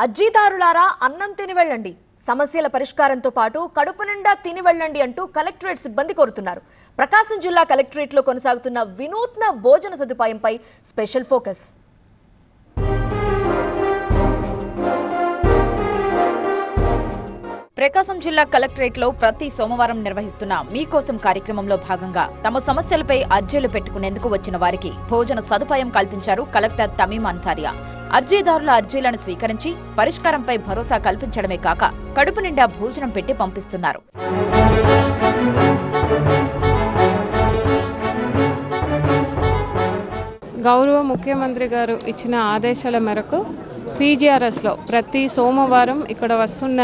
అర్జీదారులారా అన్నం తిని వెళ్ళండి, సమస్యల పరిష్కారంతో పాటు కడుపు నిండా తిని వెళ్ళండి అంటూ కలెక్టరేట్ సిబ్బంది కోరుతున్నారు. ప్రకాశం జిల్లా కలెక్టరేట్లో కొనసాగుతున్న వినూత్న భోజన సదుపాయంపై స్పెషల్ ఫోకస్. ప్రకాశం జిల్లా కలెక్టరేట్లో ప్రతి సోమవారం నిర్వహిస్తున్న మీకోసం కార్యక్రమంలో భాగంగా తమ సమస్యలపై అర్జీలు పెట్టుకునేందుకు వచ్చిన వారికి భోజన సదుపాయం కల్పించారు కలెక్టర్ తమీమ్ అన్సారియా. అర్జీదారుల అర్జీలను స్వీకరించి పరిష్కారంపై భరోసా కల్పించడమే కాక కడుపు నిండా భోజనం పెట్టి పంపిస్తున్నారు. గౌరవ ముఖ్యమంత్రి గారు ఇచ్చిన ఆదేశాల మేరకు పీజీఆర్ఎస్లో ప్రతి సోమవారం ఇక్కడ వస్తున్న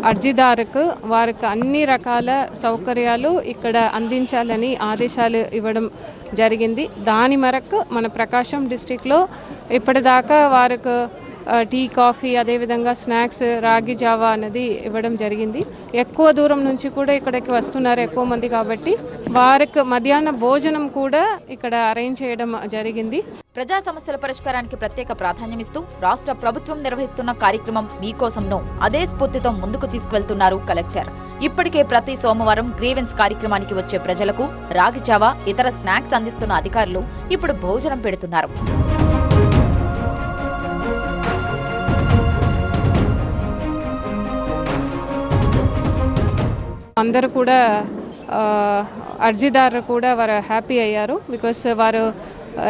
అర్జీదారుకు వారికి అన్ని రకాల సౌకర్యాలు ఇక్కడ అందించాలని ఆదేశాలు ఇవ్వడం జరిగింది. దాని మేరకు మన ప్రకాశం డిస్టిక్లో ఇప్పటిదాకా వారికి టీ, కాఫీ, అదేవిధంగా స్నాక్స్, రాగి జావా అనేది ఇవ్వడం జరిగింది. ఎక్కువ దూరం నుంచి కూడా ఇక్కడికి వస్తున్నారు ఎక్కువ మంది, కాబట్టి వారికి మధ్యాహ్న భోజనం కూడా ఇక్కడ అరేంజ్ చేయడం జరిగింది. ప్రజా సమస్యల పరిష్కారానికి ప్రత్యేక ప్రాధాన్యమిస్తూ రాష్ట్ర ప్రభుత్వం నిర్వహిస్తున్న కార్యక్రమం మీకోసంను అదే స్ఫూర్తితో ముందుకు తీసుకువెళ్తున్నారు కలెక్టర్. ఇప్పటికే ప్రతి సోమవారం గ్రీవెన్స్ కార్యక్రమానికి వచ్చే ప్రజలకు రాగి జావా, ఇతర స్నాక్స్ అందిస్తున్న అధికారులు ఇప్పుడు భోజనం పెడుతున్నారు. అందరూ కూడా అర్జీదారులు కూడా వారు హ్యాపీ అయ్యారు. బికాస్ వారు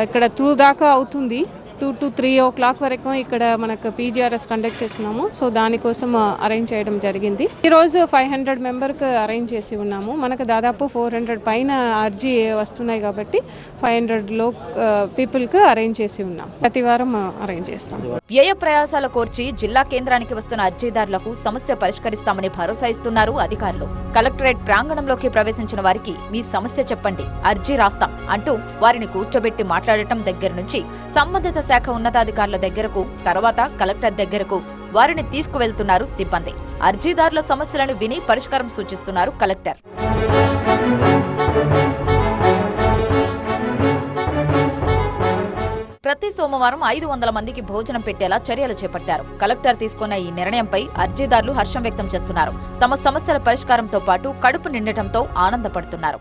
ఇక్కడ త్రూ దాకా అవుతుంది, 2 to 3 o'clock వరకు ఇక్కడ మనకు పీజీఆర్ఎస్ కండక్ట్ చేస్తున్నాము. సో దానికోసం అరేంజ్ చేయడం జరిగింది. ఈరోజు 500 మెంబర్కి అరేంజ్ చేసి ఉన్నాము. మనకు దాదాపు 400 పైన అర్జీ వస్తున్నాయి కాబట్టి 500 పీపుల్కి అరేంజ్ చేసి ఉన్నాం. ప్రతి వారం అరేంజ్ చేస్తాం. వ్యయ ప్రయాసాల కోర్చి జిల్లా కేంద్రానికి వస్తున్న అర్జీదారులకు సమస్య పరిష్కరిస్తామని భరోసా ఇస్తున్నారు అధికారులు. కలెక్టరేట్ ప్రాంగణంలోకి ప్రవేశించిన వారికి మీ సమస్య చెప్పండి, అర్జీ రాస్తాం అంటూ వారిని కూర్చోబెట్టి మాట్లాడటం దగ్గర నుంచి సంబంధిత శాఖ ఉన్నతాధికారుల దగ్గరకు, తర్వాత కలెక్టర్ దగ్గరకు వారిని తీసుకువెళ్తున్నారు సిబ్బంది. అర్జీదారుల సమస్యలను విని పరిష్కారం సూచిస్తున్నారు కలెక్టర్. ప్రతి సోమవారం 500 మందికి భోజనం పెట్టేలా చర్యలు చేపట్టారు. కలెక్టర్ తీసుకున్న ఈ నిర్ణయంపై అర్జీదారులు హర్షం వ్యక్తం చేస్తున్నారు. తమ సమస్యల పరిష్కారంతో పాటు కడుపు నిండటంతో ఆనందపడుతున్నారు.